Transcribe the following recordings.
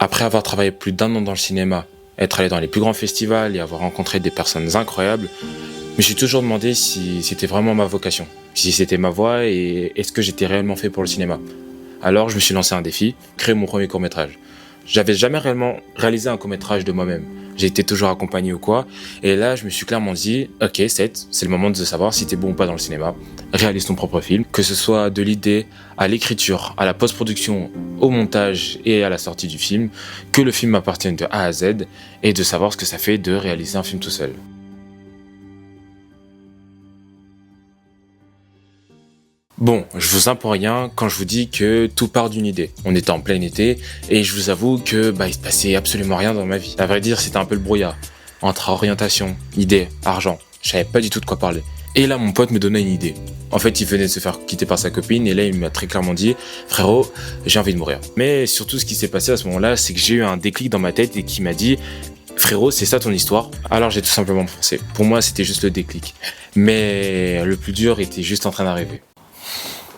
Après avoir travaillé plus d'1 an dans le cinéma, être allé dans les plus grands festivals et avoir rencontré des personnes incroyables, je me suis toujours demandé si c'était vraiment ma vocation, si c'était ma voie et est-ce que j'étais réellement fait pour le cinéma. Alors je me suis lancé un défi, créer mon premier court-métrage. J'avais jamais réellement réalisé un court-métrage de moi-même. J'ai été toujours accompagné ou quoi. Et là, je me suis clairement dit, ok, Seth, c'est le moment de savoir si t'es bon ou pas dans le cinéma. Réalise ton propre film. Que ce soit de l'idée à l'écriture, à la post-production, au montage et à la sortie du film, que le film m'appartienne de A à Z et de savoir ce que ça fait de réaliser un film tout seul. Bon, je vous apprends rien quand je vous dis que tout part d'une idée. On était en plein été et je vous avoue que il se passait absolument rien dans ma vie. À vrai dire, c'était un peu le brouillard. Entre orientation, idée, argent, je savais pas du tout de quoi parler. Et là, mon pote me donnait une idée. En fait, il venait de se faire quitter par sa copine et là, il m'a très clairement dit « Frérot, j'ai envie de mourir ». Mais surtout, ce qui s'est passé à ce moment-là, c'est que j'ai eu un déclic dans ma tête et qui m'a dit « Frérot, c'est ça ton histoire ?» Alors, j'ai tout simplement foncé. Pour moi, c'était juste le déclic. Mais le plus dur était juste en train d'arriver.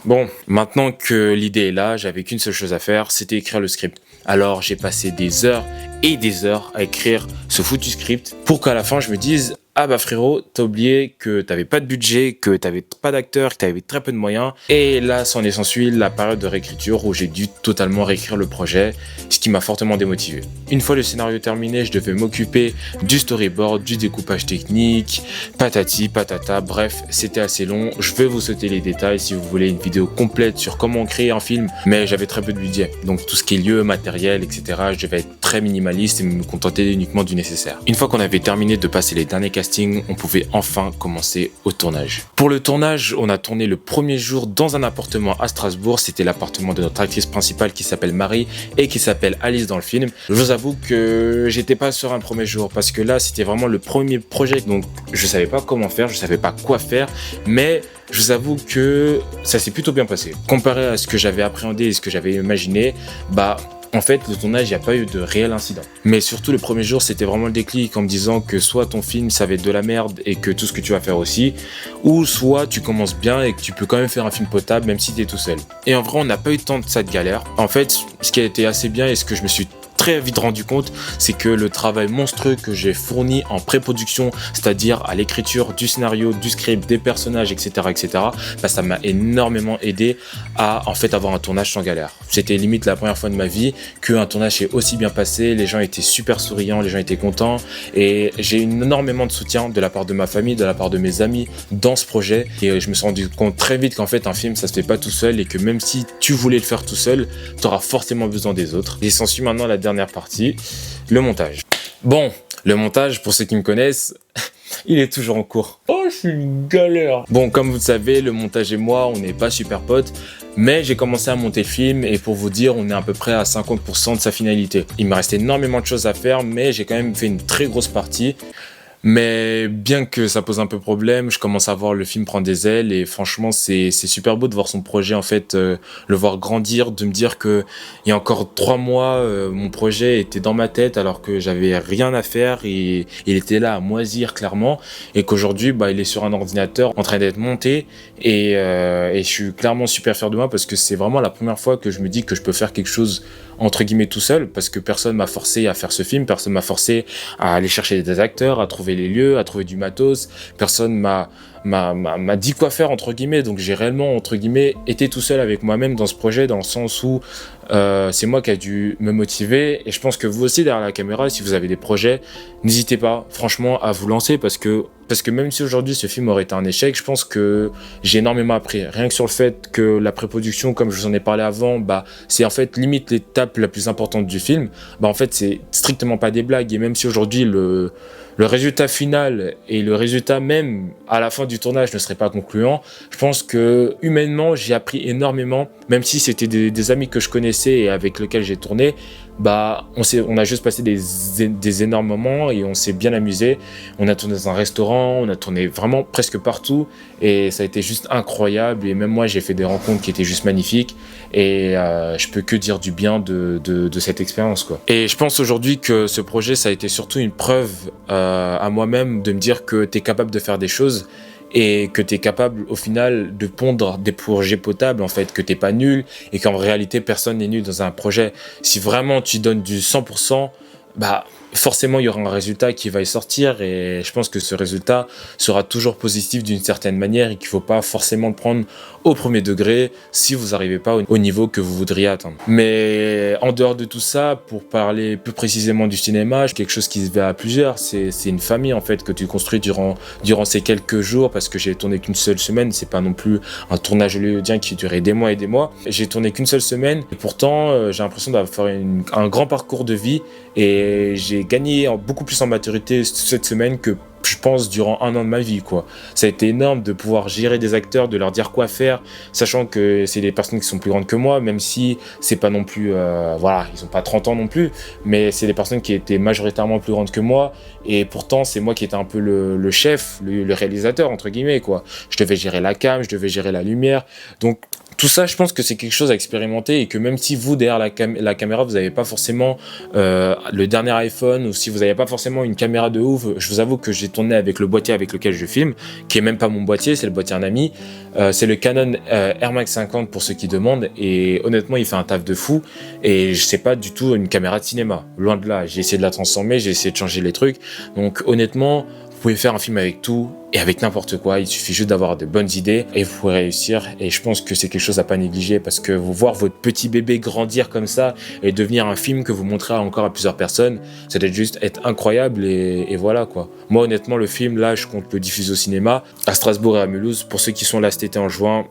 Bon, maintenant que l'idée est là, j'avais qu'une seule chose à faire, c'était écrire le script. Alors j'ai passé des heures et des heures à écrire ce foutu script pour qu'à la fin je me dise « Ah bah frérot, t'as oublié que t'avais pas de budget, que t'avais pas d'acteurs, que t'avais très peu de moyens. » Et là s'en est s'ensuit la période de réécriture où j'ai dû totalement réécrire le projet, ce qui m'a fortement démotivé. Une fois le scénario terminé, je devais m'occuper du storyboard, du découpage technique, patati, patata, bref, c'était assez long. Je vais vous sauter les détails si vous voulez une vidéo complète sur comment créer un film, mais j'avais très peu de budget. Donc tout ce qui est lieu, matériel, etc., je devais être très minimaliste et me contenter uniquement du nécessaire. Une fois qu'on avait terminé de passer les derniers castings, on pouvait enfin commencer au tournage. Pour le tournage, on a tourné le premier jour dans un appartement à Strasbourg. C'était l'appartement de notre actrice principale qui s'appelle Marie et qui s'appelle Alice dans le film. Je vous avoue que j'étais pas sur un premier jour parce que là, c'était vraiment le premier projet. Donc, je savais pas comment faire, je savais pas quoi faire, mais je vous avoue que ça s'est plutôt bien passé. Comparé à ce que j'avais appréhendé et ce que j'avais imaginé, en fait, le tournage, il n'y a pas eu de réel incident. Mais surtout, le premier jour, c'était vraiment le déclic en me disant que soit ton film, ça va être de la merde et que tout ce que tu vas faire aussi, ou soit tu commences bien et que tu peux quand même faire un film potable même si tu es tout seul. Et en vrai, on n'a pas eu tant de ça de galère. En fait, ce qui a été assez bien et ce que je me suis très vite rendu compte, c'est que le travail monstrueux que j'ai fourni en pré-production, c'est-à-dire à l'écriture du scénario, du script, des personnages, etc., ça m'a énormément aidé à en fait avoir un tournage sans galère. C'était limite la première fois de ma vie qu'un tournage s'est aussi bien passé, les gens étaient super souriants, les gens étaient contents et j'ai eu énormément de soutien de la part de ma famille, de la part de mes amis dans ce projet et je me suis rendu compte très vite qu'en fait un film ça se fait pas tout seul et que même si tu voulais le faire tout seul, tu auras forcément besoin des autres. Et s'ensuit maintenant la dernière partie, le montage. Bon, le montage, pour ceux qui me connaissent, il est toujours en cours. Oh, c'est une galère. Bon, comme vous le savez, le montage et moi, on n'est pas super potes, mais j'ai commencé à monter le film et pour vous dire, on est à peu près à 50% de sa finalité. Il me reste énormément de choses à faire, mais j'ai quand même fait une très grosse partie. Mais bien que ça pose un peu problème, je commence à voir le film prendre des ailes et franchement c'est super beau de voir son projet en fait, le voir grandir, de me dire que il y a encore 3 mois mon projet était dans ma tête alors que j'avais rien à faire et il était là à moisir clairement et qu'aujourd'hui il est sur un ordinateur en train d'être monté et je suis clairement super fier de moi parce que c'est vraiment la première fois que je me dis que je peux faire quelque chose entre guillemets tout seul parce que personne m'a forcé à faire ce film, personne m'a forcé à aller chercher des acteurs, à trouver les lieux, à trouver du matos, personne m'a dit quoi faire entre guillemets, donc j'ai réellement entre guillemets été tout seul avec moi-même dans ce projet dans le sens où c'est moi qui a dû me motiver et je pense que vous aussi derrière la caméra si vous avez des projets n'hésitez pas franchement à vous lancer parce que même si aujourd'hui ce film aurait été un échec, je pense que j'ai énormément appris. Rien que sur le fait que la pré-production, comme je vous en ai parlé avant, c'est en fait limite l'étape la plus importante du film. En fait, c'est strictement pas des blagues. Et même si aujourd'hui le résultat final et le résultat même à la fin du tournage ne serait pas concluant, je pense que humainement j'ai appris énormément. Même si c'était des amis que je connaissais et avec lesquels j'ai tourné, on a juste passé des énormes moments et on s'est bien amusé. On a tourné dans un restaurant, on a tourné vraiment presque partout et ça a été juste incroyable et même moi j'ai fait des rencontres qui étaient juste magnifiques et je peux que dire du bien de cette expérience quoi. Et je pense aujourd'hui que ce projet ça a été surtout une preuve à moi-même de me dire que t'es capable de faire des choses et que tu es capable au final de pondre des projets potables, en fait, que t'es pas nul et qu'en réalité personne n'est nul dans un projet. Si vraiment tu donnes du 100%, bah forcément il y aura un résultat qui va y sortir, et je pense que ce résultat sera toujours positif d'une certaine manière et qu'il faut pas forcément le prendre au premier degré si vous n'arrivez pas au niveau que vous voudriez atteindre. Mais en dehors de tout ça, pour parler plus précisément du cinéma, quelque chose qui se fait à plusieurs, c'est une famille en fait que tu construis durant ces quelques jours, parce que j'ai tourné qu'une seule semaine, c'est pas non plus un tournage hollywoodien qui durait des mois et des mois. J'ai tourné qu'une seule semaine et pourtant j'ai l'impression d'avoir fait un grand parcours de vie, et j'ai gagné beaucoup plus en maturité cette semaine que je pense durant un an de ma vie, quoi. Ça a été énorme de pouvoir gérer des acteurs, de leur dire quoi faire, sachant que c'est des personnes qui sont plus grandes que moi, même si c'est pas non plus, voilà, ils ont pas 30 ans non plus, mais c'est des personnes qui étaient majoritairement plus grandes que moi, et pourtant c'est moi qui étais un peu le chef, le réalisateur entre guillemets, quoi. Je devais gérer la cam, je devais gérer la lumière, donc tout ça, je pense que c'est quelque chose à expérimenter, et que même si vous, derrière la caméra, vous n'avez pas forcément le dernier iPhone, ou si vous n'avez pas forcément une caméra de ouf, je vous avoue que j'ai tourné avec le boîtier avec lequel je filme, qui est même pas mon boîtier, c'est le boîtier d'un ami. C'est le Canon Air Max 50 pour ceux qui demandent, et honnêtement, il fait un taf de fou, et c'est pas du tout une caméra de cinéma. Loin de là, j'ai essayé de la transformer, j'ai essayé de changer les trucs, donc honnêtement, vous pouvez faire un film avec tout et avec n'importe quoi, il suffit juste d'avoir de bonnes idées et vous pouvez réussir. Et je pense que c'est quelque chose à pas négliger, parce que vous voir votre petit bébé grandir comme ça et devenir un film que vous montrez encore à plusieurs personnes, ça doit juste être incroyable, et voilà quoi. Moi honnêtement, le film là, je compte le diffuser au cinéma à Strasbourg et à Mulhouse. Pour ceux qui sont là cet été en juin,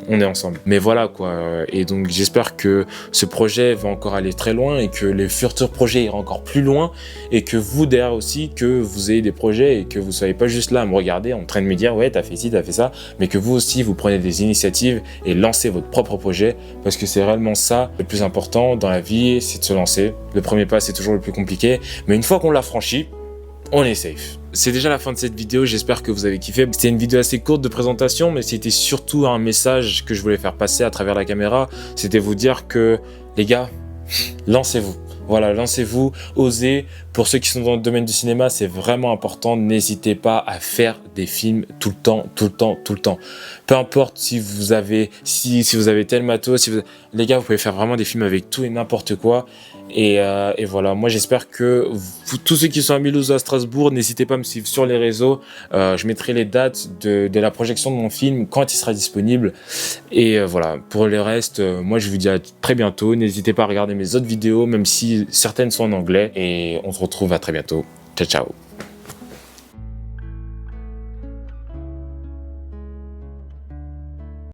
on est ensemble. Mais voilà quoi, et donc j'espère que ce projet va encore aller très loin, et que les futurs projets iront encore plus loin, et que vous derrière aussi, que vous ayez des projets, et que vous soyez pas juste là à me regarder en train de me dire ouais t'as fait ci, t'as fait ça, mais que vous aussi vous prenez des initiatives et lancez votre propre projet, parce que c'est réellement ça le plus important dans la vie, c'est de se lancer. Le premier pas c'est toujours le plus compliqué, mais une fois qu'on l'a franchi, on est safe. C'est déjà la fin de cette vidéo, j'espère que vous avez kiffé. C'était une vidéo assez courte de présentation, mais c'était surtout un message que je voulais faire passer à travers la caméra. C'était vous dire que, les gars, lancez-vous. Voilà, lancez-vous, osez. Pour ceux qui sont dans le domaine du cinéma, c'est vraiment important. N'hésitez pas à faire des films tout le temps, tout le temps, tout le temps. Peu importe si vous avez tel matos, les gars, vous pouvez faire vraiment des films avec tout et n'importe quoi. Et voilà, moi j'espère que tous ceux qui sont à Mulhouse ou à Strasbourg, n'hésitez pas à me suivre sur les réseaux. Je mettrai les dates de la projection de mon film quand il sera disponible. Et voilà, pour le reste, moi je vous dis à très bientôt. N'hésitez pas à regarder mes autres vidéos, même si certaines sont en anglais. Et on se retrouve à très bientôt. Ciao, ciao.